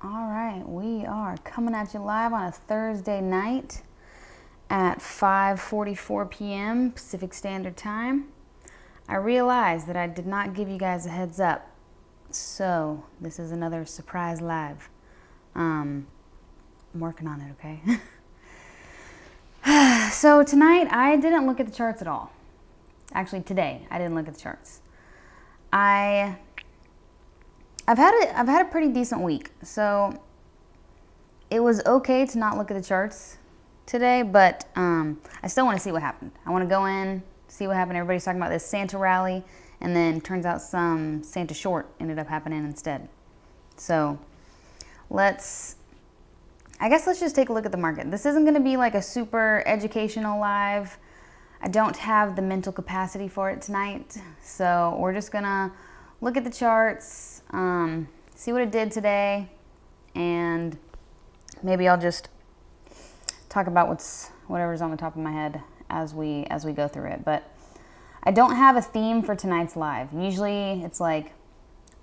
All right, we are coming at you live on a Thursday night at 5:44 p.m. Pacific Standard Time. I realized that I did not give you guys a heads up, so this is another surprise live. I'm working on it, okay? So tonight I didn't look at the charts at all. Actually, today I didn't look at the charts. I've had a pretty decent week, so it was okay to not look at the charts today, but I still want to see what happened. I want to go in, see what happened. Everybody's talking about this Santa rally, and then turns out some Santa short ended up happening instead. So I guess let's just take a look at the market. This isn't going to be like a super educational live. I don't have the mental capacity for it tonight, so we're just gonna look at the charts, see what it did today, and maybe I'll just talk about whatever's on the top of my head as we go through it. But I don't have a theme for tonight's live. Usually it's like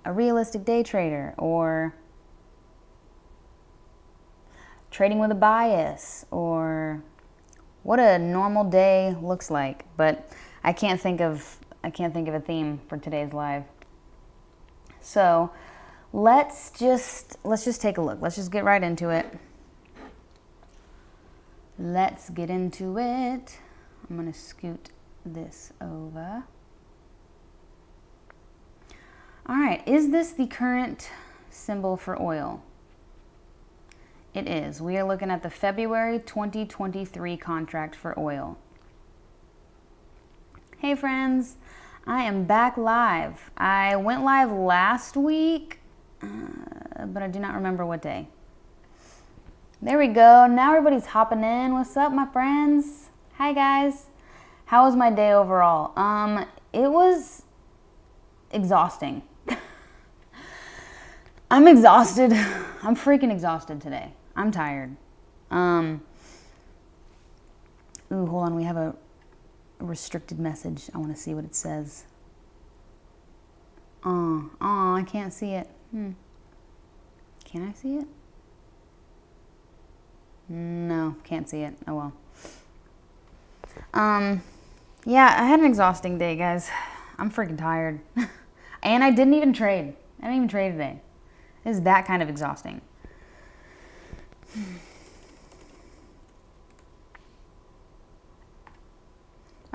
a realistic day trader or trading with a bias or what a normal day looks like. But I can't think of a theme for today's live. So let's just take a look. Let's just get right into it. Let's get into it. I'm going to scoot this over. All right, is this the current symbol for oil? It is. We are looking at the February 2023 contract for oil. Hey friends. I am back live. I went live last week, but I do not remember what day. There we go. Now everybody's hopping in. What's up, my friends? Hi, guys. How was my day overall? It was exhausting. I'm exhausted. I'm freaking exhausted today. I'm tired. Ooh, hold on. We have a restricted message. I want to see what it says. I can't see it. Can I see it? No, can't see it. Oh well. Yeah, I had an exhausting day, guys. I'm freaking tired. And I didn't even trade. I didn't even trade today. It is that kind of exhausting.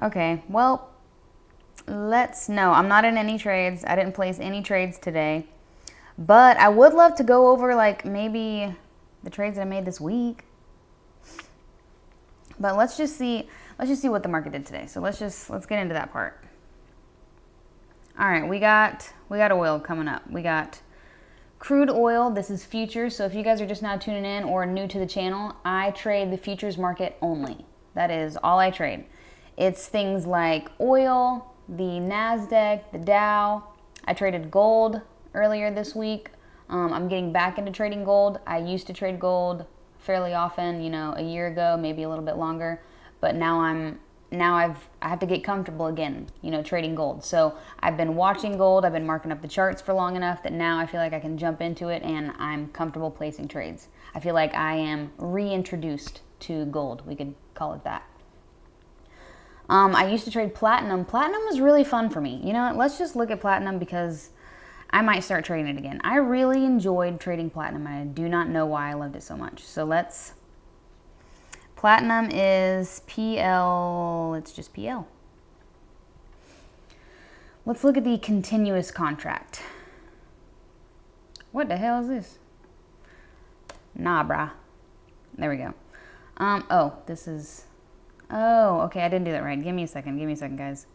Okay, well, I'm not in any trades. I didn't place any trades today. But I would love to go over like maybe the trades that I made this week. But let's just see what the market did today. So let's get into that part. All right, we got oil coming up. We got crude oil. This is futures. So if you guys are just now tuning in or new to the channel, I trade the futures market only. That is all I trade. It's things like oil, the NASDAQ, the Dow. I traded gold earlier this week. I'm getting back into trading gold. I used to trade gold fairly often, a year ago, maybe a little bit longer. But now I have to get comfortable again, trading gold. So I've been watching gold. I've been marking up the charts for long enough that now I feel like I can jump into it and I'm comfortable placing trades. I feel like I am reintroduced to gold. We could call it that. I used to trade platinum. Platinum was really fun for me. You know what? Let's just look at platinum because I might start trading it again. I really enjoyed trading platinum, and I do not know why I loved it so much. So platinum is PL. It's just PL. Let's look at the continuous contract. What the hell is this? Nah, brah. There we go. Oh, okay, I didn't do that right. Give me a second, guys.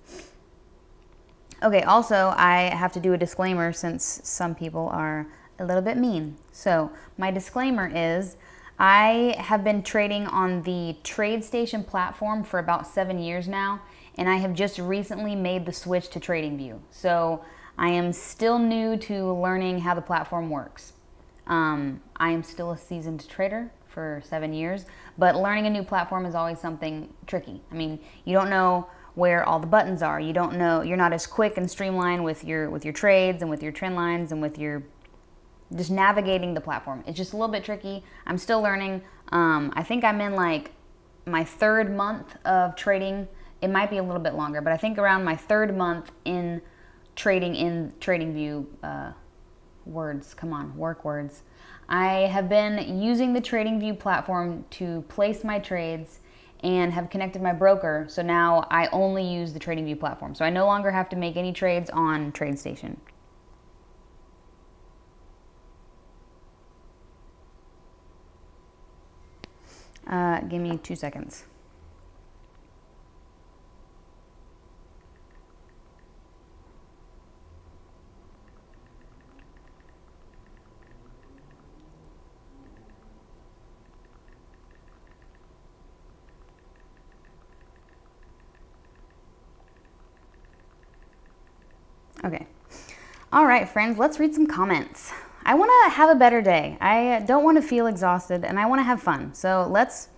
Okay, also, I have to do a disclaimer since some people are a little bit mean. So, my disclaimer is, I have been trading on the TradeStation platform for about 7 years now, and I have just recently made the switch to TradingView. So, I am still new to learning how the platform works. I am still a seasoned trader for 7 years, but learning a new platform is always something tricky. I mean, you don't know where all the buttons are. You don't know, you're not as quick and streamlined with your trades and with your trend lines and with your just navigating the platform. It's just a little bit tricky. I'm still learning. I think I'm in like my 3rd month of trading. It might be a little bit longer, but I think around my 3rd month in TradingView words. Come on, work words. I have been using the TradingView platform to place my trades and have connected my broker. So now I only use the TradingView platform. So I no longer have to make any trades on TradeStation. Give me 2 seconds. Okay. All right, friends, let's read some comments. I want to have a better day. I don't want to feel exhausted, and I want to have fun. So let's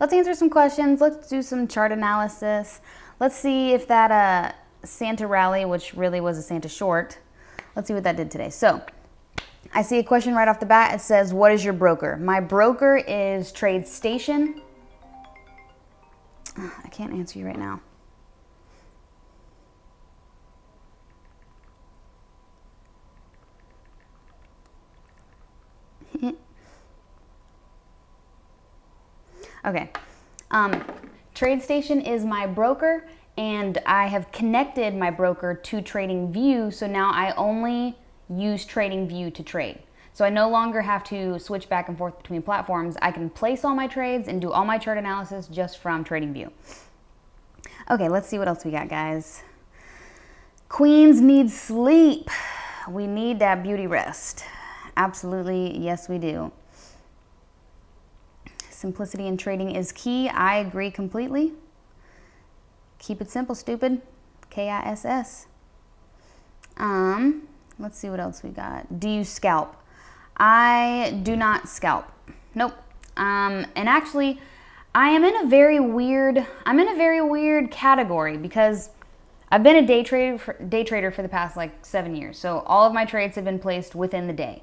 answer some questions. Let's do some chart analysis. Let's see if that Santa rally, which really was a Santa short, let's see what that did today. So I see a question right off the bat. It says, what is your broker? My broker is TradeStation. I can't answer you right now. Okay, TradeStation is my broker, and I have connected my broker to TradingView, so now I only use TradingView to trade. So I no longer have to switch back and forth between platforms. I can place all my trades and do all my chart analysis just from TradingView. Okay, let's see what else we got, guys. Queens need sleep. We need that beauty rest. Absolutely, yes we do. Simplicity in trading is key. I agree completely. Keep it simple, stupid. KISS. Let's see what else we got. Do you scalp? I do not scalp. Nope. And actually, I'm in a very weird category because I've been a day trader for the past like 7 years. So all of my trades have been placed within the day.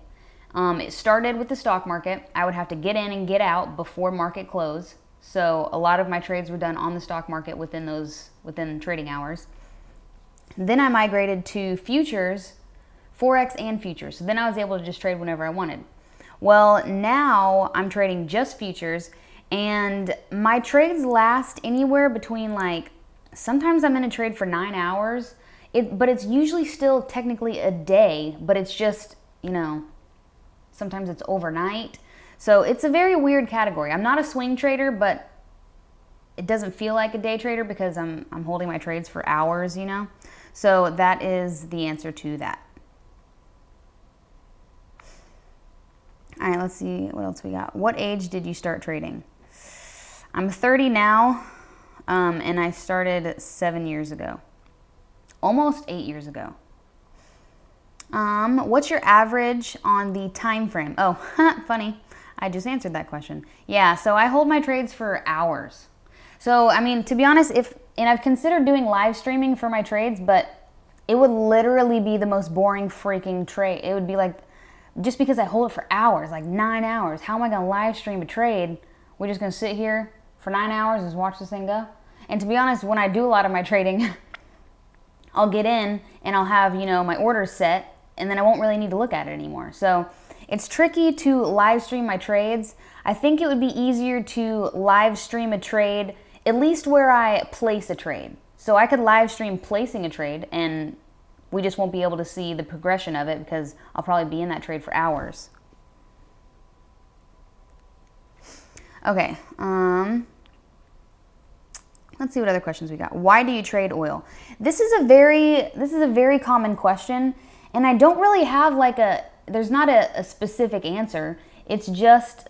It started with the stock market. I would have to get in and get out before market close. So a lot of my trades were done on the stock market within trading hours. Then I migrated to futures, Forex and futures. So then I was able to just trade whenever I wanted. Well, now I'm trading just futures, and my trades last anywhere between like, sometimes I'm in a trade for 9 hours, but it's usually still technically a day, but it's just, you know, sometimes it's overnight. So it's a very weird category. I'm not a swing trader, but it doesn't feel like a day trader because I'm holding my trades for hours, you know? So that is the answer to that. All right, let's see what else we got. What age did you start trading? I'm 30 now, and I started 7 years ago. Almost 8 years ago. What's your average on the time frame? Oh, funny. I just answered that question. Yeah, so I hold my trades for hours. So, I mean, to be honest, and I've considered doing live streaming for my trades, but it would literally be the most boring freaking trade. It would be like, just because I hold it for hours, like 9 hours, how am I going to live stream a trade? We're just going to sit here for 9 hours and just watch this thing go? And to be honest, when I do a lot of my trading, I'll get in and I'll have, you know, my orders set, and then I won't really need to look at it anymore. So it's tricky to live stream my trades. I think it would be easier to live stream a trade, at least where I place a trade. So I could live stream placing a trade, and we just won't be able to see the progression of it because I'll probably be in that trade for hours. Okay, let's see what other questions we got. Why do you trade oil? This is a very common question, and I don't really have like there's not a specific answer. It's just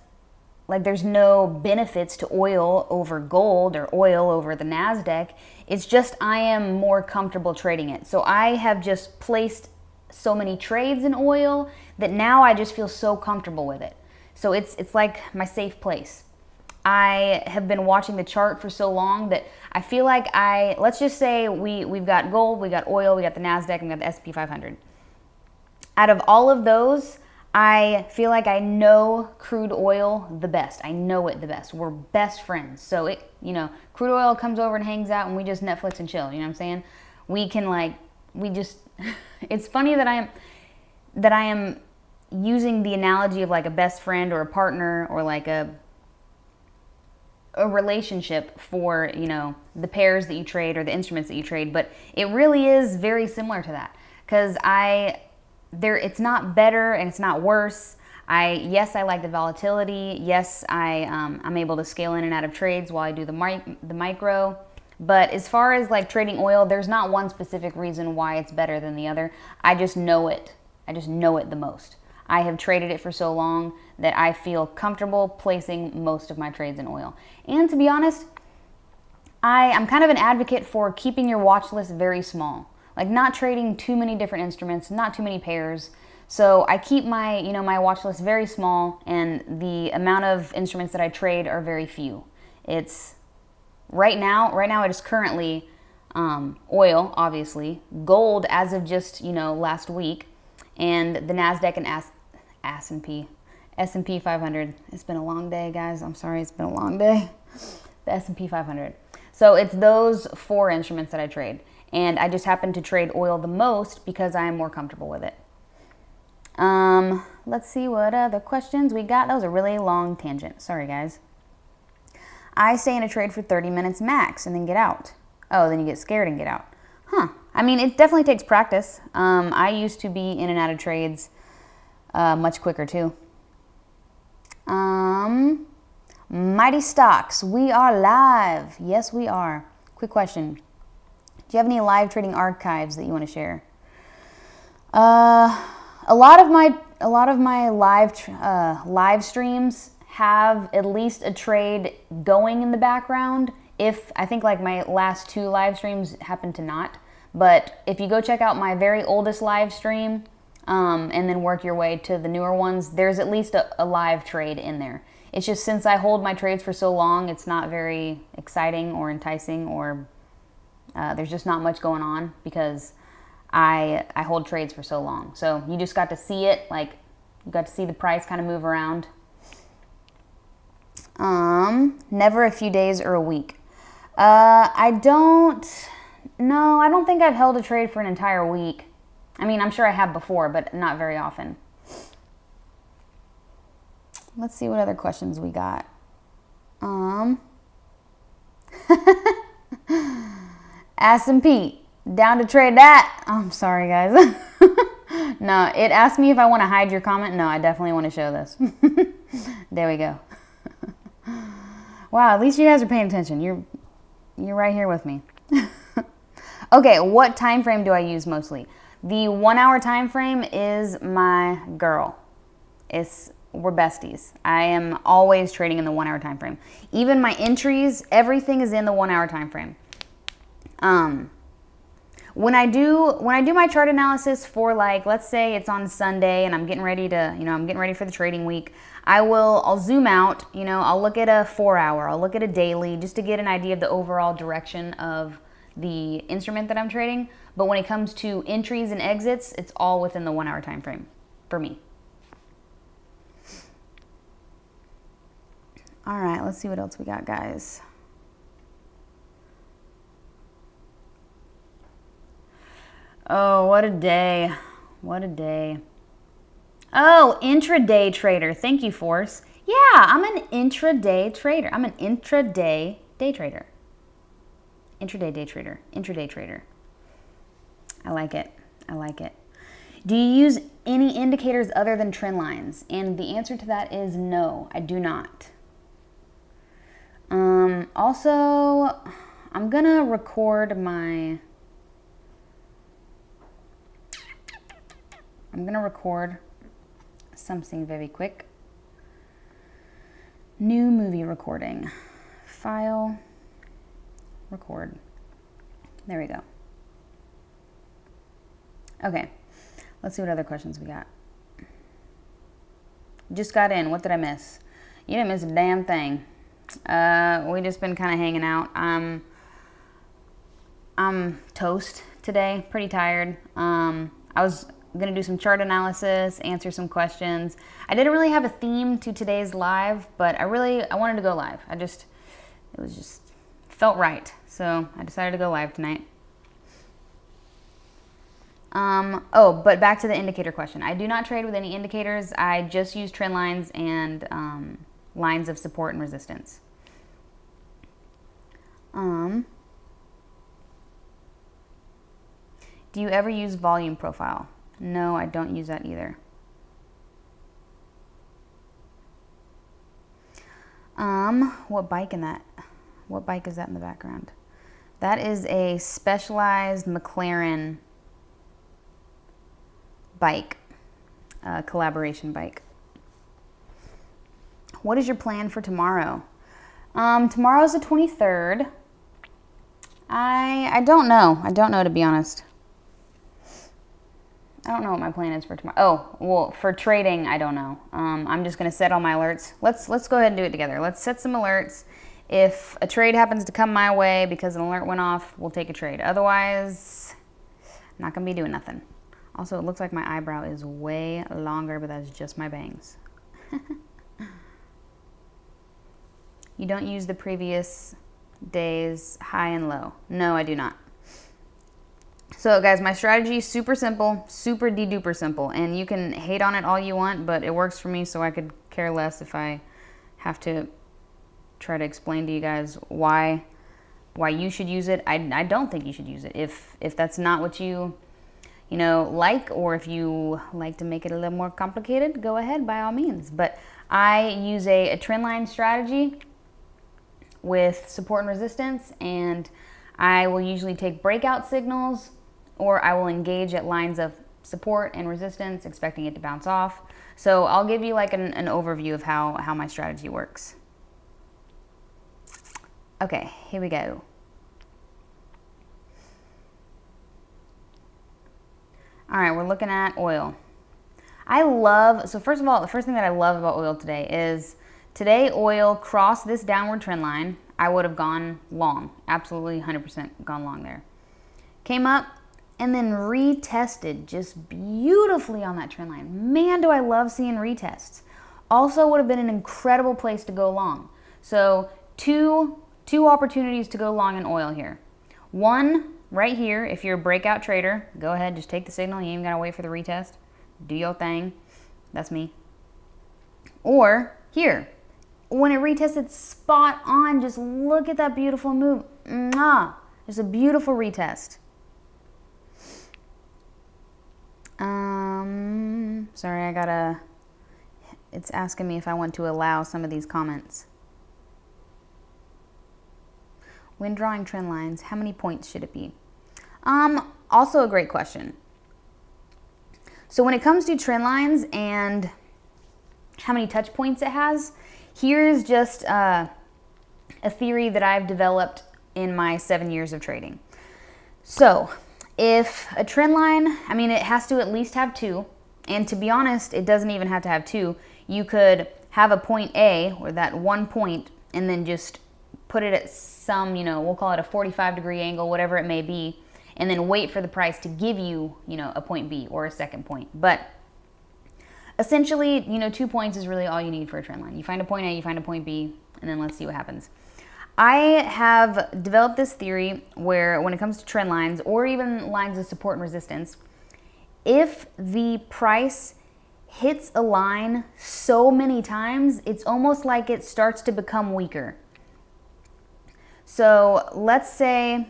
like there's no benefits to oil over gold or oil over the NASDAQ. It's just I am more comfortable trading it. So I have just placed so many trades in oil that now I just feel so comfortable with it. So it's like my safe place. I have been watching the chart for so long that I feel like let's just say we've got gold, we got oil, we got the NASDAQ, and we got the S&P 500. Out of all of those, I feel like I know crude oil the best. I know it the best. We're best friends. So it, you know, crude oil comes over and hangs out and we just Netflix and chill. You know what I'm saying? We can like, we just, it's funny that I am using the analogy of like a best friend or a partner or like a relationship for, you know, the pairs that you trade or the instruments that you trade, but it really is very similar to that, because it's not better and it's not worse. Yes, I like the volatility. Yes, I'm able to scale in and out of trades while I do the micro. But as far as like trading oil, there's not one specific reason why it's better than the other. I just know it. I just know it the most. I have traded it for so long that I feel comfortable placing most of my trades in oil. And to be honest, I'm kind of an advocate for keeping your watch list very small. Like not trading too many different instruments, not too many pairs. So I keep my, you know, my watch list very small, and the amount of instruments that I trade are very few. It's right now it is currently oil, obviously, gold as of just, you know, last week, and the NASDAQ and S&P 500. It's been a long day, guys. I'm sorry, it's been a long day. The S&P 500. So it's those 4 instruments that I trade. And I just happen to trade oil the most because I am more comfortable with it. Let's see what other questions we got. That was a really long tangent. Sorry, guys. I stay in a trade for 30 minutes max and then get out. Oh, then you get scared and get out. Huh. I mean, it definitely takes practice. I used to be in and out of trades much quicker too. Mighty Stocks, we are live. Yes, we are. Quick question. Do you have any live trading archives that you want to share? A lot of my live streams have at least a trade going in the background. If I think like my last 2 live streams happen to not, but if you go check out my very oldest live stream and then work your way to the newer ones, there's at least a live trade in there. It's just since I hold my trades for so long, it's not very exciting or enticing, or there's just not much going on because I hold trades for so long. So you just got to see it, like you got to see the price kind of move around. Never a few days or a week. I don't think I've held a trade for an entire week. I mean, I'm sure I have before, but not very often. Let's see what other questions we got. S&P, down to trade that. Oh, I'm sorry, guys. No, it asked me if I want to hide your comment. No, I definitely want to show this. There we go. Wow, at least you guys are paying attention. You're right here with me. Okay, what time frame do I use mostly? The 1 hour time frame is my girl. We're besties. I am always trading in the 1 hour time frame. Even my entries, everything is in the 1 hour time frame. When I do my chart analysis for, like, let's say it's on Sunday and I'm getting ready for the trading week, I'll zoom out, I'll look at a 4 hour, I'll look at a daily just to get an idea of the overall direction of the instrument that I'm trading. But when it comes to entries and exits, it's all within the 1 hour time frame for me. All right, let's see what else we got, guys. Oh, what a day. What a day. Oh, intraday trader. Thank you, Force. Yeah, I'm an intraday trader. I'm an intraday day trader. Intraday day trader. Intraday trader. I like it. I like it. Do you use any indicators other than trend lines? And the answer to that is no, I do not. Also, I'm gonna record something very quick. New movie recording. File, record. There we go. Okay, let's see what other questions we got. Just got in. What did I miss? You didn't miss a damn thing. We just been kind of hanging out. I'm toast today, pretty tired. I was going to do some chart analysis, answer some questions. I didn't really have a theme to today's live, but I wanted to go live. It was just felt right. So I decided to go live tonight. But back to the indicator question. I do not trade with any indicators. I just use trend lines and lines of support and resistance. Do you ever use volume profile? No, I don't use that either. What bike is that in the background? That is a Specialized McLaren bike, collaboration bike. What is your plan for tomorrow? Tomorrow's the 23rd. I don't know. I don't know, to be honest. I don't know what my plan is for tomorrow. Oh, well, for trading, I don't know. I'm just going to set all my alerts. Let's go ahead and do it together. Let's set some alerts. If a trade happens to come my way because an alert went off, we'll take a trade. Otherwise, I'm not going to be doing nothing. Also, it looks like my eyebrow is way longer, but that's just my bangs. You don't use the previous day's high and low. No, I do not. So guys, my strategy is super simple, super de-duper simple, and you can hate on it all you want, but it works for me, so I could care less if I have to try to explain to you guys why you should use it. I don't think you should use it. If that's not what you like, or if you like to make it a little more complicated, go ahead by all means. But I use a trend line strategy with support and resistance, and I will usually take breakout signals, or I will engage at lines of support and resistance, expecting it to bounce off. So I'll give you like an overview of how my strategy works. Okay, here we go. All right, we're looking at oil. So first of all, the first thing that I love about oil today is today oil crossed this downward trend line. I would have gone long, absolutely 100% gone long there. Came up and then retested just beautifully on that trend line. Man, do I love seeing retests. Also would have been an incredible place to go long. So two opportunities to go long in oil here. One, right here, if you're a breakout trader, go ahead, just take the signal. You ain't gotta wait for the retest. Do your thing. That's me. Or here, when it retested spot on, just look at that beautiful move. Mwah! Just a beautiful retest. Sorry, it's asking me if I want to allow some of these comments. When drawing trend lines, how many points should it be? Also a great question. So when it comes to trend lines and how many touch points it has, here's just a theory that I've developed in my 7 years of trading. So if a trend line, it has to at least have two, and to be honest, it doesn't even have to have two. You could have a point A, or that 1 point, and then just put it at some, we'll call it a 45-degree angle, whatever it may be, and then wait for the price to give you, a point B or a second point. But essentially, 2 points is really all you need for a trend line. You find a point A, you find a point B, and then let's see what happens. I have developed this theory where when it comes to trend lines or even lines of support and resistance, if the price hits a line so many times, it's almost like it starts to become weaker. So let's say,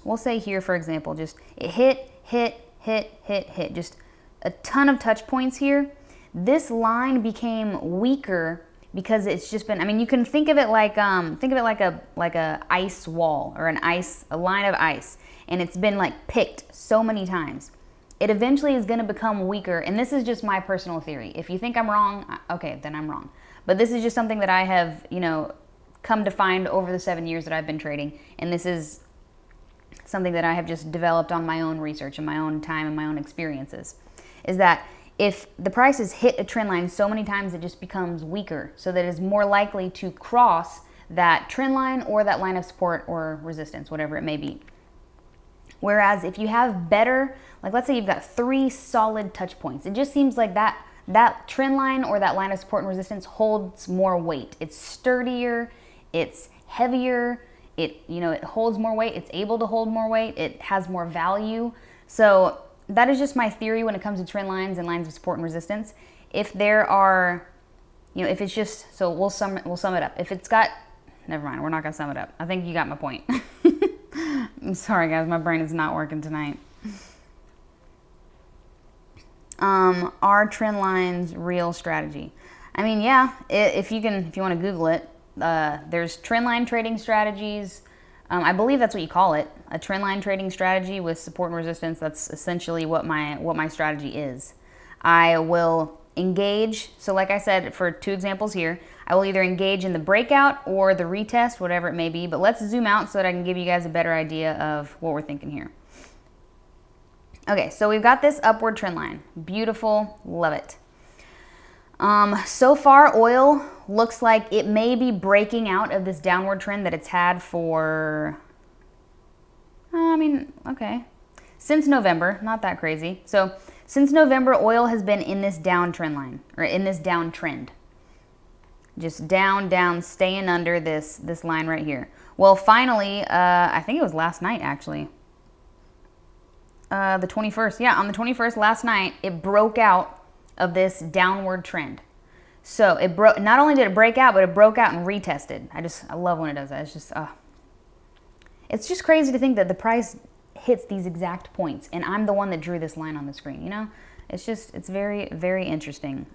we'll say here, for example, just it hit, just a ton of touch points here. This line became weaker because it's just been, you can think of it like a ice wall, or a line of ice, and it's been like picked so many times. It eventually is going to become weaker, and this is just my personal theory. If you think I'm wrong, okay, then I'm wrong. But this is just something that I have, come to find over the 7 years that I've been trading, and this is something that I have just developed on my own research and my own time and my own experiences, is that if the price has hit a trend line so many times, it just becomes weaker, so that it is more likely to cross that trend line or that line of support or resistance, whatever it may be. Whereas if you have better, like let's say you've got 3 solid touch points, it just seems like that trend line or that line of support and resistance holds more weight. It's sturdier, it's heavier, it holds more weight, it's able to hold more weight, it has more value. So that is just my theory when it comes to trend lines and lines of support and resistance. If there are, if it's just, so we'll sum it up. If it's got, never mind, we're not gonna sum it up. I think you got my point. I'm sorry guys, my brain is not working tonight. Are trend lines real strategy? I mean, yeah, if you want to Google it, there's trend line trading strategies. I believe that's what you call it, a trend line trading strategy with support and resistance. That's essentially what my strategy is. I will engage. So like I said, for 2 examples here, I will either engage in the breakout or the retest, whatever it may be. But let's zoom out so that I can give you guys a better idea of what we're thinking here. Okay, so we've got this upward trend line. Beautiful, love it. So far, oil looks like it may be breaking out of this downward trend that it's had for, okay, since November, not that crazy. So since November, oil has been in this downtrend line, or in this downtrend. Just down, staying under this line right here. Well, finally, I think it was last night actually. The 21st, yeah, on the 21st last night, it broke out of this downward trend. So it broke, not only did it break out, but it broke out and retested. I love when it does that. It's just crazy to think that the price hits these exact points and I'm the one that drew this line on the screen, It's very, very interesting.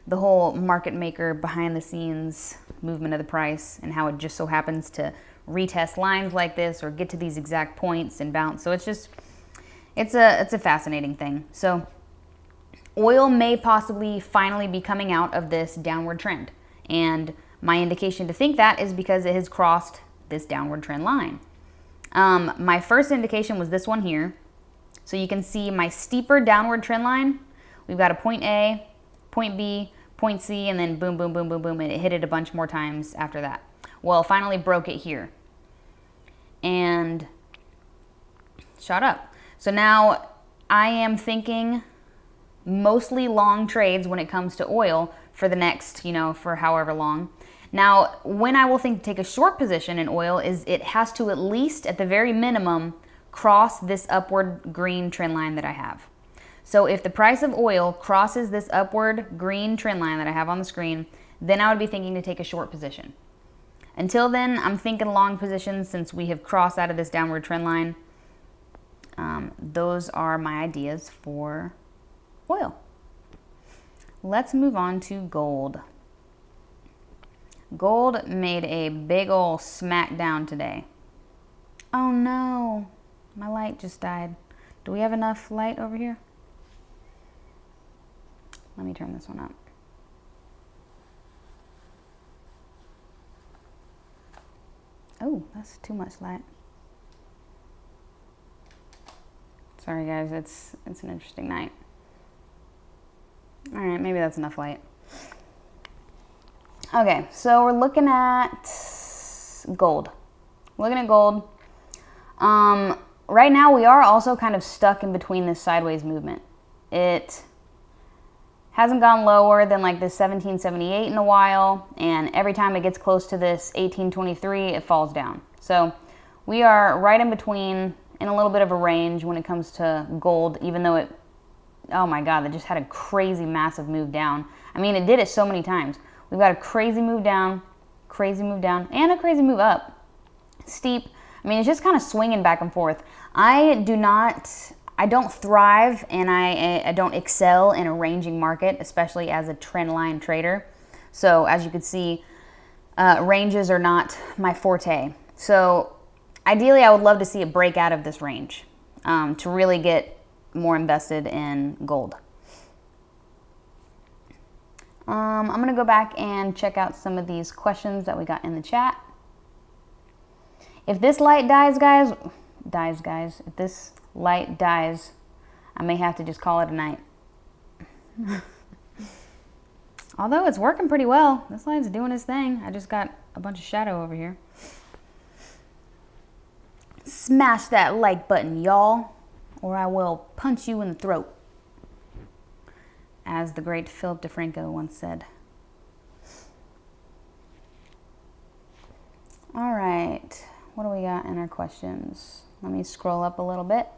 The whole market maker behind the scenes movement of the price and how it just so happens to retest lines like this or get to these exact points and bounce. So it's a fascinating thing. So oil may possibly finally be coming out of this downward trend. And my indication to think that is because it has crossed this downward trend line. My first indication was this one here. So you can see my steeper downward trend line. We've got a point A, point B, point C, and then boom, boom, boom, boom, boom, and it hit it a bunch more times after that. Well, finally broke it here and shot up. So now I am thinking mostly long trades when it comes to oil for the next, for however long. Now, when I will think to take a short position in oil is it has to at least, at the very minimum, cross this upward green trend line that I have. So if the price of oil crosses this upward green trend line that I have on the screen, then I would be thinking to take a short position. Until then, I'm thinking long positions since we have crossed out of this downward trend line. Those are my ideas for oil. Let's move on to gold. Gold made a big ol' smackdown today. Oh no, my light just died. Do we have enough light over here? Let me turn this one up. Oh, that's too much light. Sorry guys, it's an interesting night. All right, maybe that's enough light. Okay, so we're looking at gold. Looking at gold. Right now we are also kind of stuck in between this sideways movement. It hasn't gone lower than like this 1778 in a while, and every time it gets close to this 1823, it falls down. So we are right in between, in a little bit of a range when it comes to gold, even though it, oh my God, it just had a crazy massive move down. I mean, it did it so many times. We've got a crazy move down, and a crazy move up. Steep. I mean, it's just kind of swinging back and forth. I don't thrive and I don't excel in a ranging market, especially as a trend line trader. So as you can see, ranges are not my forte. So ideally, I would love to see it break out of this range to really get more invested in gold. I'm going to go back and check out some of these questions that we got in the chat. If this light dies, guys, if this light dies, I may have to just call it a night. Although it's working pretty well. This light's doing its thing. I just got a bunch of shadow over here. Smash that like button, y'all, or I will punch you in the throat, as the great Philip DeFranco once said. All right, what do we got in our questions? Let me scroll up a little bit.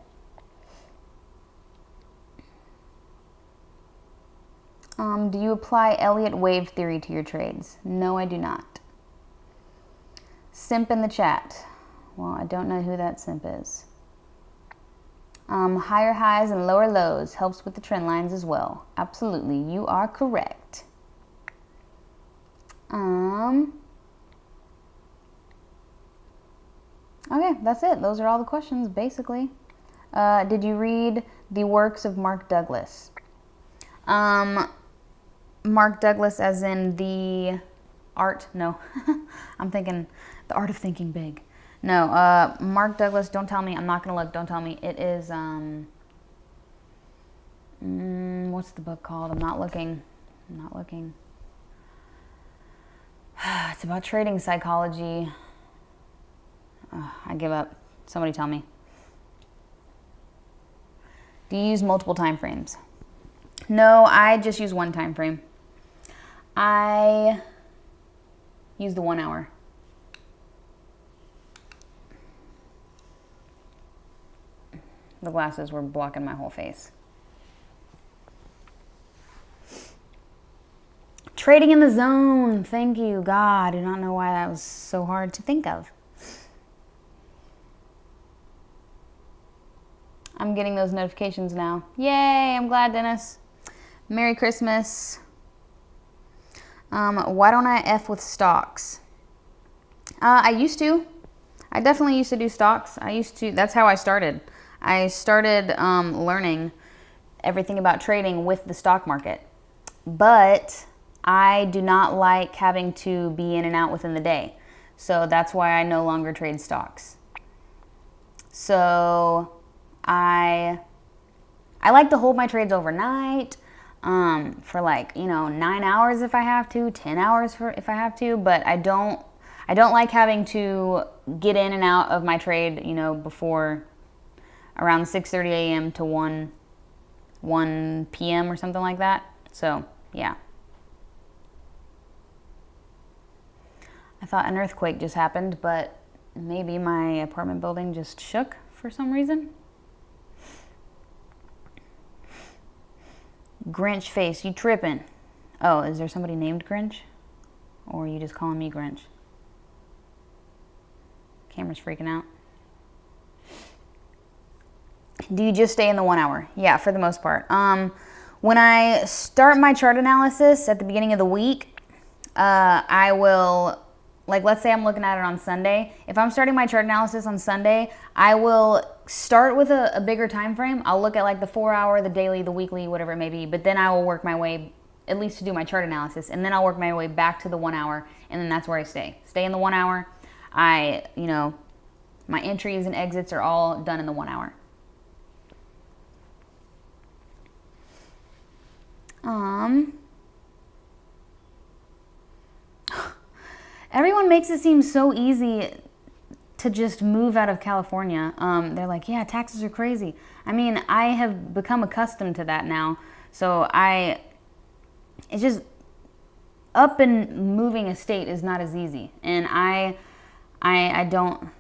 Do you apply Elliott wave theory to your trades? No, I do not. Simp in the chat. Well, I don't know who that simp is. Higher highs and lower lows helps with the trend lines as well. Absolutely, you are correct. Okay, that's it. Those are all the questions, basically. Did you read the works of Mark Douglas? Mark Douglas as in the art? No. I'm thinking the art of thinking big. No, Mark Douglas, don't tell me. I'm not going to look. Don't tell me. It is, what's the book called? I'm not looking. I'm not looking. It's about trading psychology. I give up. Somebody tell me. Do you use multiple time frames? No, I just use one time frame. I use the 1 hour. The glasses were blocking my whole face. Trading in the zone. Thank you. God, I do not know why that was so hard to think of. I'm getting those notifications now. Yay, I'm glad, Dennis. Merry Christmas. Why don't I F with stocks? I used to. I definitely used to do stocks. That's how I started. I started learning everything about trading with the stock market. But I do not like having to be in and out within the day. So that's why I no longer trade stocks. So I like to hold my trades overnight for 9 hours if I have to, 10 hours if I have to, but I don't like having to get in and out of my trade, before around 6:30 a.m. to 1 p.m. or something like that. So, yeah. I thought an earthquake just happened, but maybe my apartment building just shook for some reason. Grinch face, you tripping. Oh, is there somebody named Grinch? Or are you just calling me Grinch? Camera's freaking out. Do you just stay in the 1 hour? Yeah, for the most part. When I start my chart analysis at the beginning of the week, I will, let's say I'm looking at it on Sunday. If I'm starting my chart analysis on Sunday, I will start with a bigger time frame. I'll look at the 4 hour, the daily, the weekly, whatever it may be, but then I will work my way, at least to do my chart analysis, and then I'll work my way back to the 1 hour, and then that's where I stay. Stay in the 1 hour. My entries and exits are all done in the 1 hour. Everyone makes it seem so easy to just move out of California. They're like, yeah, taxes are crazy. I mean, I have become accustomed to that now. So it's just up and moving a state is not as easy. And I don't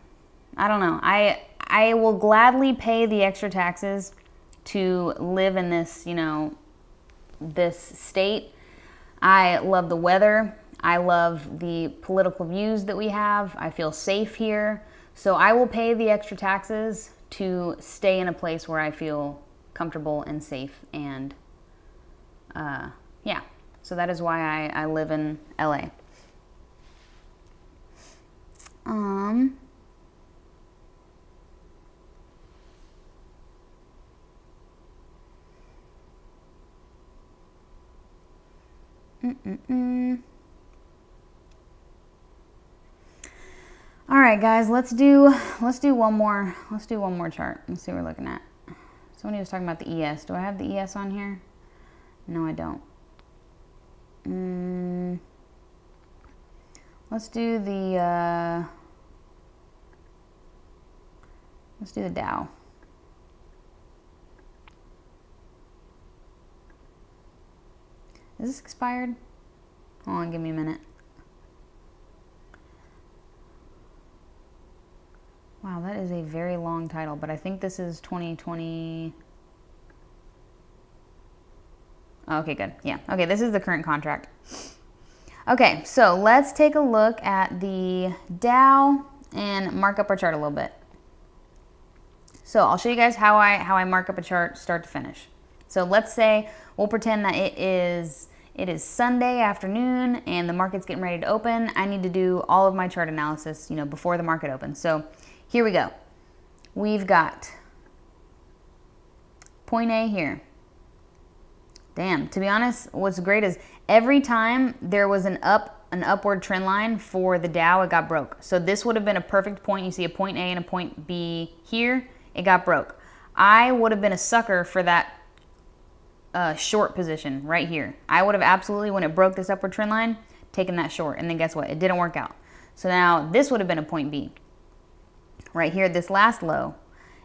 know. I will gladly pay the extra taxes to live in this, this state. I love the weather. I love the political views that we have. I feel safe here. So I will pay the extra taxes to stay in a place where I feel comfortable and safe. And yeah, so that is why I live in LA. All right, guys, let's do one more chart. Let's see what we're looking at. Somebody was talking about the ES. Do I have the ES on here? No, I don't. Let's do the Let's do the Dow. Is this expired? Hold on, give me a minute. Wow, that is a very long title, but I think this is 2020. Oh, okay, good. Yeah. Okay, this is the current contract. Okay, so let's take a look at the Dow and mark up our chart a little bit. So I'll show you guys how I mark up a chart start to finish. So let's say we'll pretend that it is Sunday afternoon and the market's getting ready to open. I need to do all of my chart analysis, before the market opens. So here we go. We've got point A here. Damn, to be honest, what's great is every time there was an upward trend line for the Dow, it got broke. So this would have been a perfect point. You see a point A and a point B here, it got broke. I would have been a sucker for that short position right here. I would have absolutely, when it broke this upward trend line, taken that short. And then guess what? It didn't work out. So now this would have been a point B right here, this last low.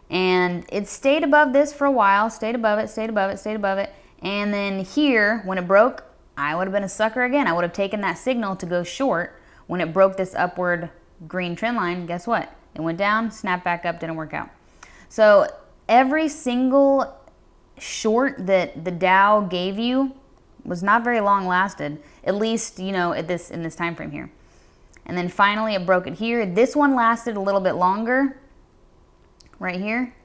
And it stayed above this for a while, stayed above it, stayed above it, stayed above it. And then here, when it broke, I would have been a sucker again. I would have taken that signal to go short when it broke this upward green trend line. Guess what? It went down, snapped back up, didn't work out. So every single short that the Dow gave you was not very long lasted, at least, in this time frame here. And then finally it broke it here. This one lasted a little bit longer right here.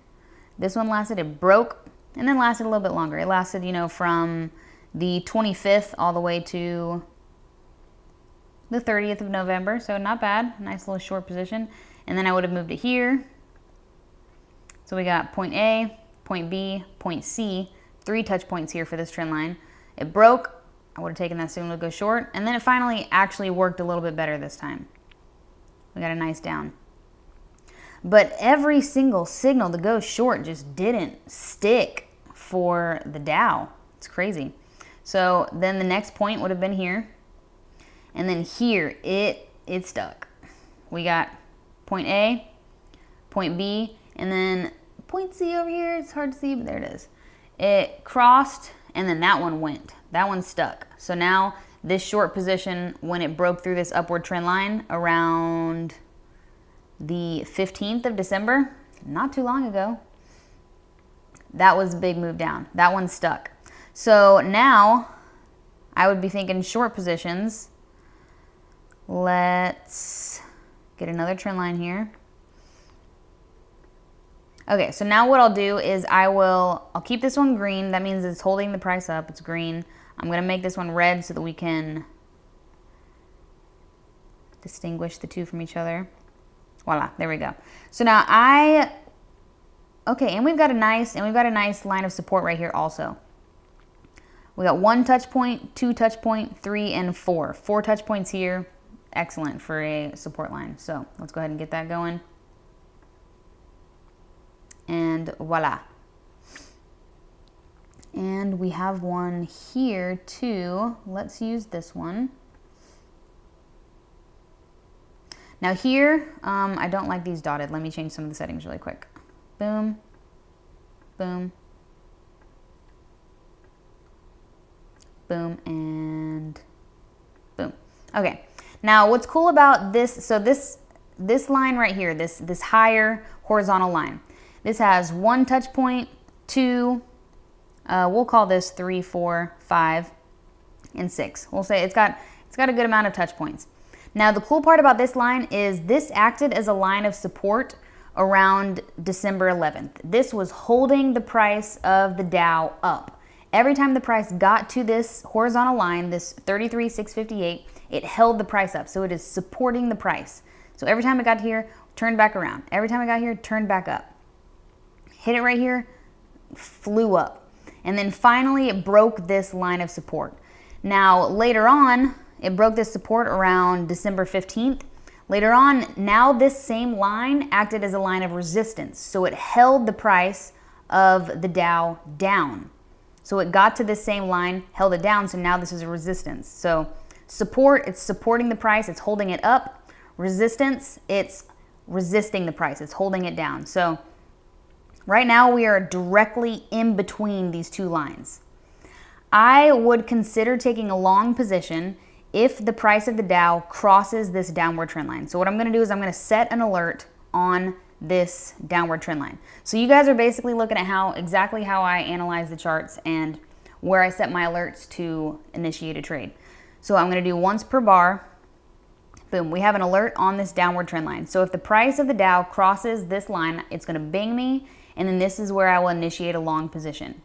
This one lasted, it broke, and then lasted a little bit longer. It lasted, from the 25th all the way to the 30th of November. So not bad, nice little short position. And then I would have moved it here. So we got point A, point B, point C, 3 touch points here for this trend line. It broke, I would have taken that signal to go short, and then it finally actually worked a little bit better this time. We got a nice down. But every single signal to go short just didn't stick for the Dow. It's crazy. So then the next point would have been here, and then here it stuck. We got point A, point B, and then point C over here. It's hard to see, but there it is. It crossed, and then that one went. That one stuck. So now this short position, when it broke through this upward trend line around the 15th of December, not too long ago, that was a big move down. That one stuck. So now I would be thinking short positions. Let's get another trend line here. Okay, so now what I'll do is I'll keep this one green. That means it's holding the price up. It's green. I'm going to make this one red so that we can distinguish the two from each other. Voila, there we go. So now okay, and we've got a nice line of support right here also. We got 1 touch point, 2 touch point, 3 and 4. 4 touch points here. Excellent for a support line. So let's go ahead and get that going. And voila. And we have one here too. Let's use this one. Now here, I don't like these dotted. Let me change some of the settings really quick. Boom, boom, boom, and boom. Okay, now what's cool about this, so this line right here, this higher horizontal line, this has 1 touch point, 2, we'll call this 3, 4, 5, and 6. We'll say it's got a good amount of touch points. Now the cool part about this line is this acted as a line of support around December 11th. This was holding the price of the Dow up. Every time the price got to this horizontal line, this 33,658, it held the price up. So it is supporting the price. So every time it got here, turned back around. Every time it got here, turned back up. Hit it right here, flew up. And then finally it broke this line of support. Now later on, it broke this support around December 15th. Later on, now this same line acted as a line of resistance. So it held the price of the Dow down. So it got to this same line, held it down, so now this is a resistance. So support, it's supporting the price, it's holding it up. Resistance, it's resisting the price, it's holding it down. So Right now we are directly in between these two lines. I would consider taking a long position if the price of the Dow crosses this downward trend line. So what I'm going to do is I'm going to set an alert on this downward trend line. So you guys are basically looking at exactly how I analyze the charts and where I set my alerts to initiate a trade. So I'm going to do once per bar. Boom, we have an alert on this downward trend line. So if the price of the Dow crosses this line, it's going to bing me, and then this is where I will initiate a long position.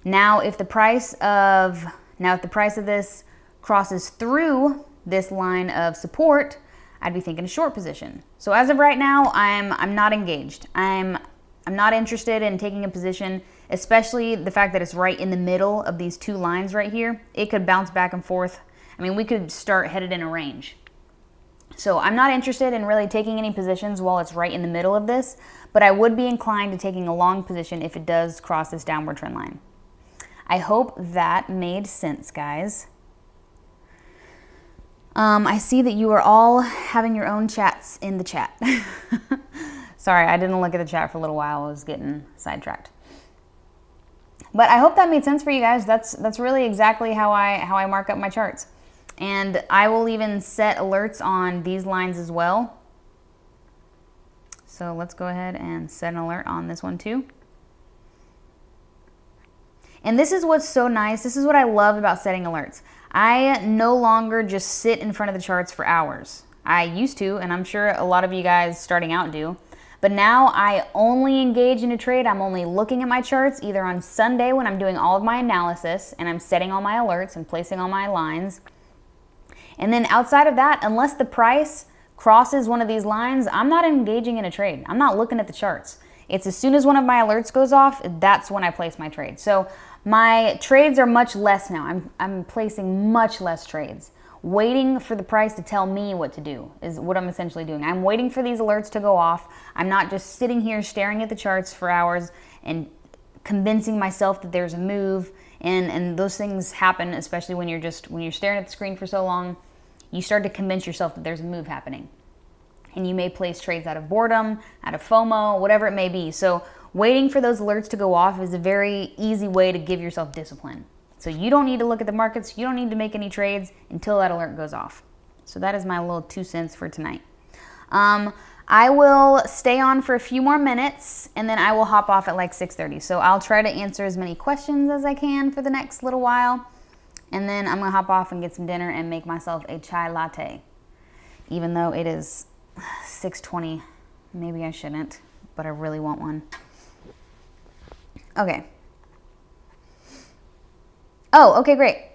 Now, if the price of this crosses through this line of support, I'd be thinking a short position. So as of right now, I'm not engaged. I'm not interested in taking a position, especially the fact that it's right in the middle of these two lines right here. It could bounce back and forth. I mean, we could start headed in a range. So I'm not interested in really taking any positions while it's right in the middle of this, but I would be inclined to taking a long position if it does cross this downward trend line. I hope that made sense, guys. I see that you are all having your own chats in the chat. Sorry, I didn't look at the chat for a little while. I was getting sidetracked. But I hope that made sense for you guys. That's really exactly how I mark up my charts. And I will even set alerts on these lines as well. So let's go ahead and set an alert on this one too. And this is what's so nice. This is what I love about setting alerts. I no longer just sit in front of the charts for hours. I used to, and I'm sure a lot of you guys starting out do. But now I only engage in a trade. I'm only looking at my charts either on Sunday when I'm doing all of my analysis and I'm setting all my alerts and placing all my lines. And then outside of that, unless the price crosses one of these lines, I'm not engaging in a trade. I'm not looking at the charts. It's as soon as one of my alerts goes off, that's when I place my trade. So my trades are much less now. I'm placing much less trades. Waiting for the price to tell me what to do is what I'm essentially doing. I'm waiting for these alerts to go off. I'm not just sitting here staring at the charts for hours and convincing myself that there's a move. And those things happen, especially when you're staring at the screen for so long. You start to convince yourself that there's a move happening. And you may place trades out of boredom, out of FOMO, whatever it may be. So waiting for those alerts to go off is a very easy way to give yourself discipline. So you don't need to look at the markets. You don't need to make any trades until that alert goes off. So that is my little 2 cents for tonight. I will stay on for a few more minutes and then I will hop off at like 6:30. So I'll try to answer as many questions as I can for the next little while. And then I'm going to hop off and get some dinner and make myself a chai latte. Even though it is 6:20, maybe I shouldn't, but I really want one. Okay. Oh, okay, great.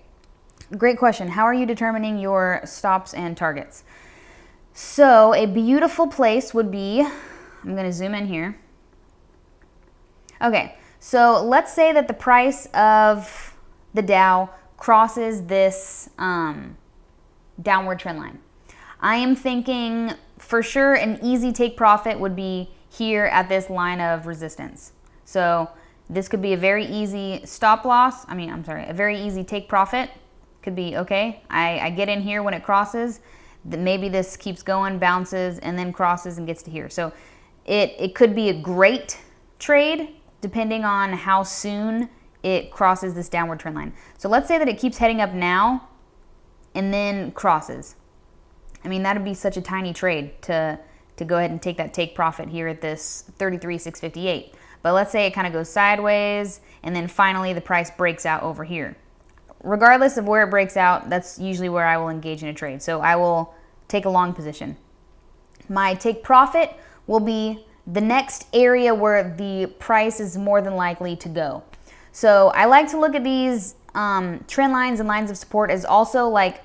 Great question. How are you determining your stops and targets? So a beautiful place would be, I'm going to zoom in here. Okay, so let's say that the price of the Dow crosses this downward trend line. I am thinking for sure an easy take profit would be here at this line of resistance. So this could be a very easy stop loss. A very easy take profit. Could be, okay, I get in here when it crosses. Maybe this keeps going, bounces, and then crosses and gets to here. So it could be a great trade depending on how soon it crosses this downward trend line. So let's say that it keeps heading up now and then crosses. I mean, that would be such a tiny trade to go ahead and take that take profit here at this 33,658. But let's say it kind of goes sideways and then finally the price breaks out over here. Regardless of where it breaks out, that's usually where I will engage in a trade. So I will take a long position. My take profit will be the next area where the price is more than likely to go. So I like to look at these trend lines and lines of support as also like,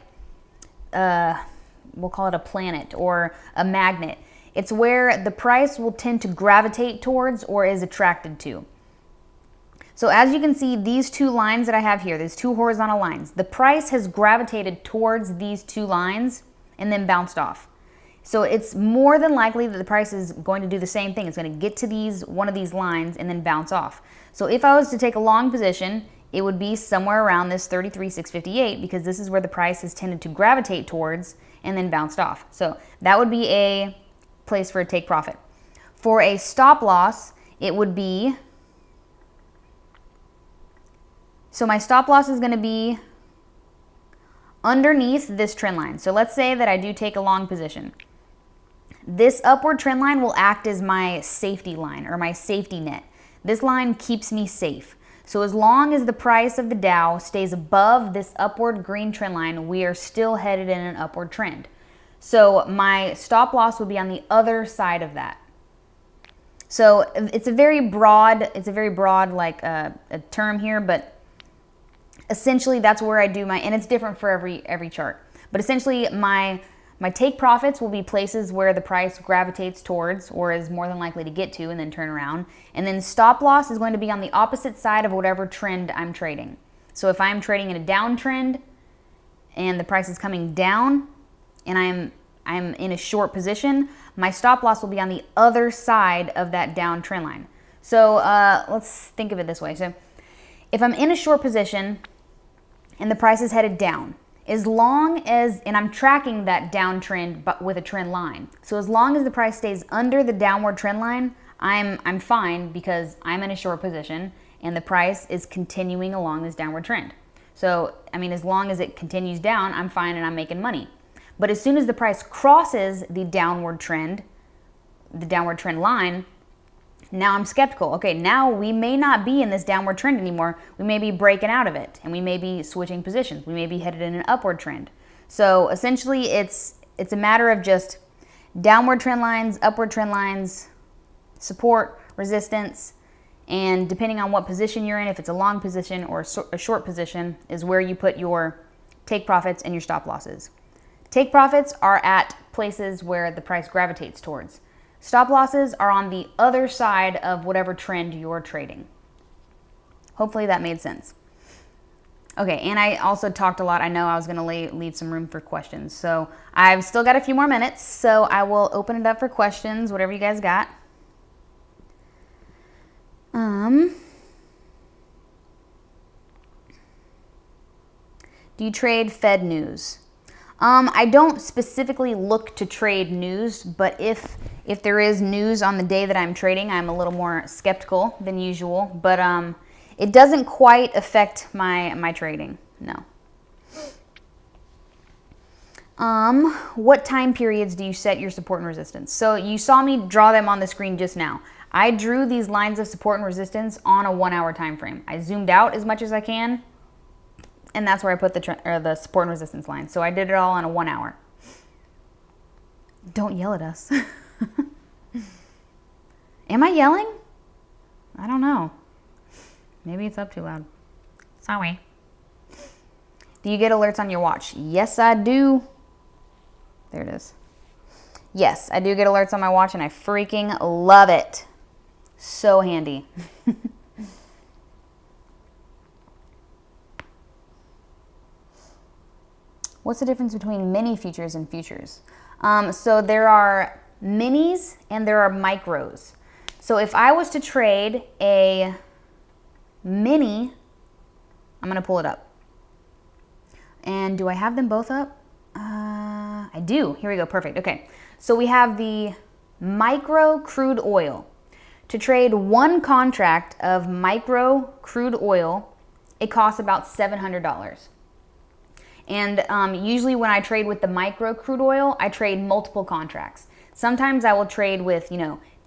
we'll call it a planet or a magnet. It's where the price will tend to gravitate towards or is attracted to. So as you can see, these two lines that I have here, these two horizontal lines, the price has gravitated towards these two lines and then bounced off. So it's more than likely that the price is going to do the same thing. It's going to get to one of these lines and then bounce off. So if I was to take a long position, it would be somewhere around this 33,658 because this is where the price has tended to gravitate towards and then bounced off. So that would be a place for a take profit. For a stop loss, it would be, so my stop loss is going to be underneath this trend line. So let's say that I do take a long position. This upward trend line will act as my safety line or my safety net. This line keeps me safe. So as long as the price of the Dow stays above this upward green trend line, we are still headed in an upward trend. So my stop loss would be on the other side of that. So it's a very broad like a term here, but essentially that's where I do my, and it's different for every chart. But essentially my take profits will be places where the price gravitates towards or is more than likely to get to and then turn around. And then stop loss is going to be on the opposite side of whatever trend I'm trading. So if I'm trading in a downtrend and the price is coming down and I'm in a short position, my stop loss will be on the other side of that down trend line. So let's think of it this way. So if I'm in a short position and the price is headed down, as long as, and I'm tracking that downtrend but with a trend line. So as long as the price stays under the downward trend line, I'm fine because I'm in a short position and the price is continuing along this downward trend. So, I mean, as long as it continues down, I'm fine and I'm making money. But as soon as the price crosses the downward trend line, now I'm skeptical. Okay, now we may not be in this downward trend anymore. We may be breaking out of it and we may be switching positions. We may be headed in an upward trend. So essentially it's a matter of just downward trend lines, upward trend lines, support, resistance, and depending on what position you're in, if it's a long position or a short position, is where you put your take profits and your stop losses. Take profits are at places where the price gravitates towards. Stop losses are on the other side of whatever trend you're trading. Hopefully that made sense. Okay, and I also talked a lot. I know I was going to leave some room for questions. So I've still got a few more minutes, so I will open it up for questions, whatever you guys got. Do you trade Fed news? I don't specifically look to trade news, but if there is news on the day that I'm trading, I'm a little more skeptical than usual. But it doesn't quite affect my trading, no. What time periods do you set your support and resistance? So you saw me draw them on the screen just now. I drew these lines of support and resistance on a 1 hour time frame. I zoomed out as much as I can, and that's where I put the support and resistance line. So I did it all on a 1 hour. Don't yell at us. Am I yelling? I don't know. Maybe it's up too loud. Sorry. Do you get alerts on your watch? Yes, I do. There it is. Yes, I do get alerts on my watch, and I freaking love it. So handy. What's the difference between mini futures and futures? So there are minis and there are micros. So if I was to trade a mini, I'm going to pull it up. And do I have them both up? I do. Here we go. Perfect. Okay. So we have the micro crude oil. To trade one contract of micro crude oil, it costs about $700. And usually when I trade with the micro crude oil, I trade multiple contracts. Sometimes I will trade with,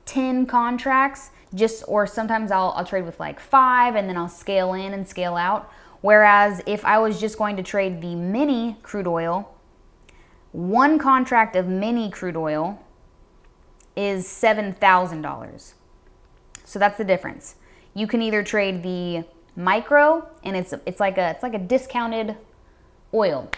10 contracts, or sometimes I'll trade with like 5 and then I'll scale in and scale out. Whereas if I was just going to trade the mini crude oil, one contract of mini crude oil is $7,000. So that's the difference. You can either trade the micro, and it's like a discounted oil,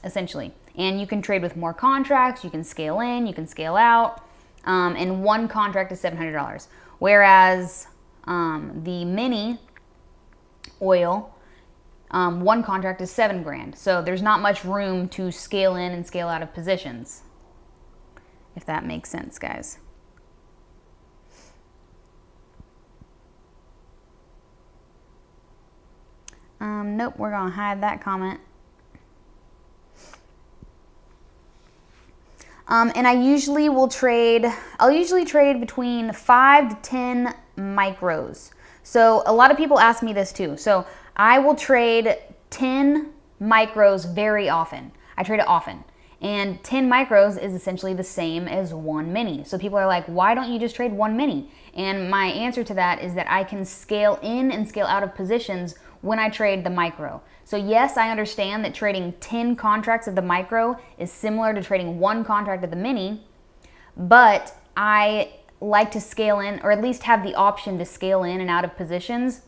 essentially. And you can trade with more contracts. You can scale in, you can scale out, and one contract is $700. Whereas the mini oil, one contract is $7,000. So there's not much room to scale in and scale out of positions, if that makes sense, guys. Nope, we're gonna hide that comment. And I'll usually trade between 5 to 10 micros. So a lot of people ask me this too. So I will trade 10 micros very often. I trade it often. And 10 micros is essentially the same as one mini. So people are like, why don't you just trade one mini? And my answer to that is that I can scale in and scale out of positions when I trade the micro. So yes, I understand that trading 10 contracts of the micro is similar to trading one contract of the mini, but I like to scale in, or at least have the option to scale in and out of positions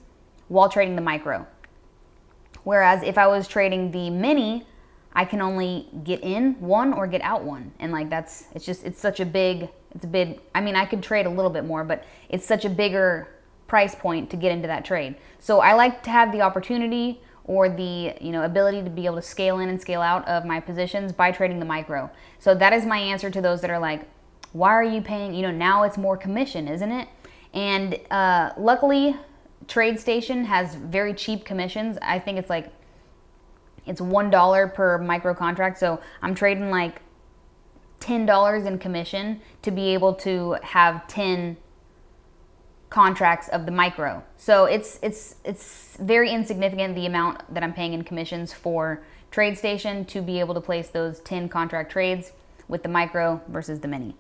while trading the micro. Whereas if I was trading the mini, I can only get in one or get out one. And like it's a big, I mean, I could trade a little bit more, but it's such a bigger price point to get into that trade. So I like to have the opportunity or the ability to be able to scale in and scale out of my positions by trading the micro. So that is my answer to those that are like, why are you paying, now it's more commission, isn't it? And luckily, TradeStation has very cheap commissions. I think it's $1 per micro contract. So I'm trading like $10 in commission to be able to have 10 contracts of the micro. So it's very insignificant, the amount that I'm paying in commissions for TradeStation to be able to place those 10 contract trades with the micro versus the mini.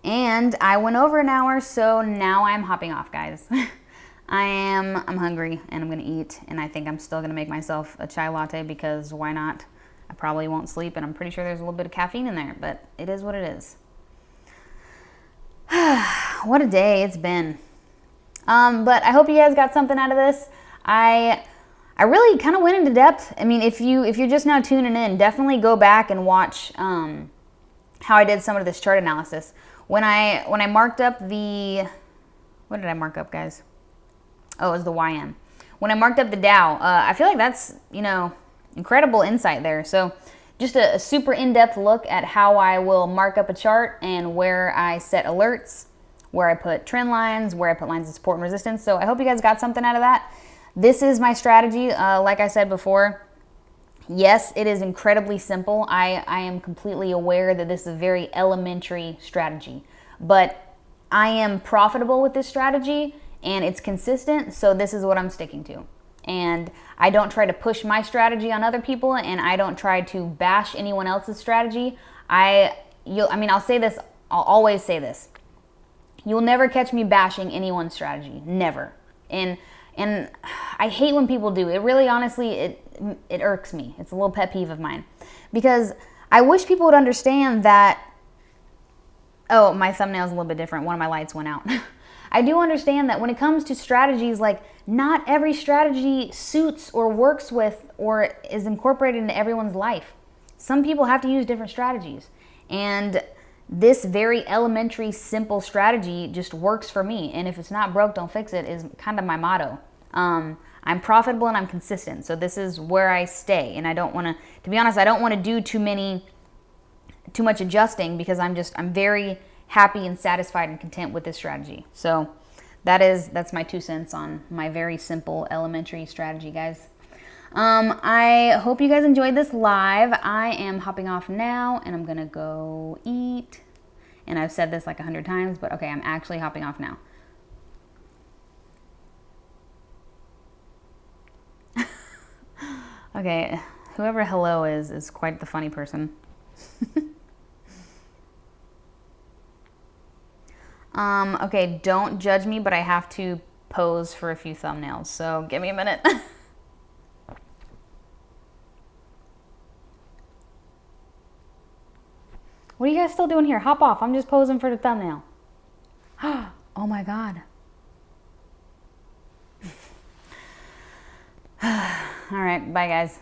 And I went over an hour, so now I'm hopping off, guys. I'm hungry and I'm gonna eat, and I think I'm still gonna make myself a chai latte because why not? I probably won't sleep, and I'm pretty sure there's a little bit of caffeine in there, but it is what it is. What a day it's been. But I hope you guys got something out of this. I really kind of went into depth. I mean, if you're just now tuning in, definitely go back and watch how I did some of this chart analysis. When I marked up what did I mark up, guys? Oh, it was the YM. When I marked up the Dow, I feel like that's, incredible insight there. So just a super in-depth look at how I will mark up a chart and where I set alerts, where I put trend lines, where I put lines of support and resistance. So I hope you guys got something out of that. This is my strategy. Like I said before, yes, it is incredibly simple. I am completely aware that this is a very elementary strategy, but I am profitable with this strategy and it's consistent, so this is what I'm sticking to. And I don't try to push my strategy on other people, and I don't try to bash anyone else's strategy. I'll say this, I'll always say this. You'll never catch me bashing anyone's strategy, never. And I hate when people do. It really, honestly, it irks me. It's a little pet peeve of mine. Because I wish people would understand that, oh, my thumbnail's a little bit different. One of my lights went out. I do understand that when it comes to strategies, like not every strategy suits or works with or is incorporated into everyone's life. Some people have to use different strategies. And this very elementary, simple strategy just works for me. And if it's not broke, don't fix it is kind of my motto. I'm profitable and I'm consistent. So this is where I stay. And I don't want to be honest, I don't want to do too much adjusting because I'm very happy and satisfied and content with this strategy. So that's my 2 cents on my very simple elementary strategy, guys. I hope you guys enjoyed this live. I am hopping off now and I'm gonna go eat. And I've said this like 100 times, but okay, I'm actually hopping off now. Okay, whoever hello is quite the funny person. Okay, don't judge me, but I have to pose for a few thumbnails, so give me a minute. What are you guys still doing here? Hop off, I'm just posing for the thumbnail. Oh my God. All right, bye guys.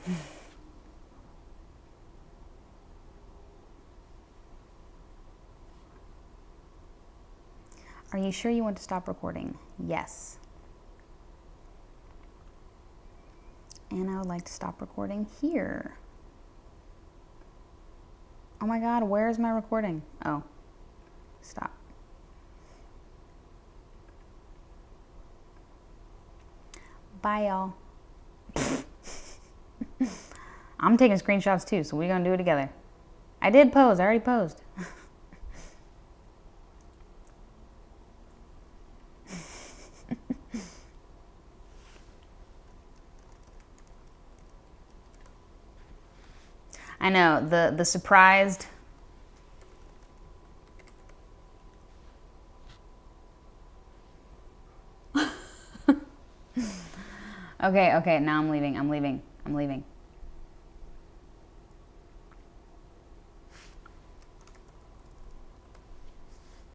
Are you sure you want to stop recording? Yes. And I would like to stop recording here. Oh my God, where is my recording? Oh, stop. Bye, y'all. I'm taking screenshots too, so we're going to do it together. I did pose. I already posed. I know, the surprised. Okay, now I'm leaving.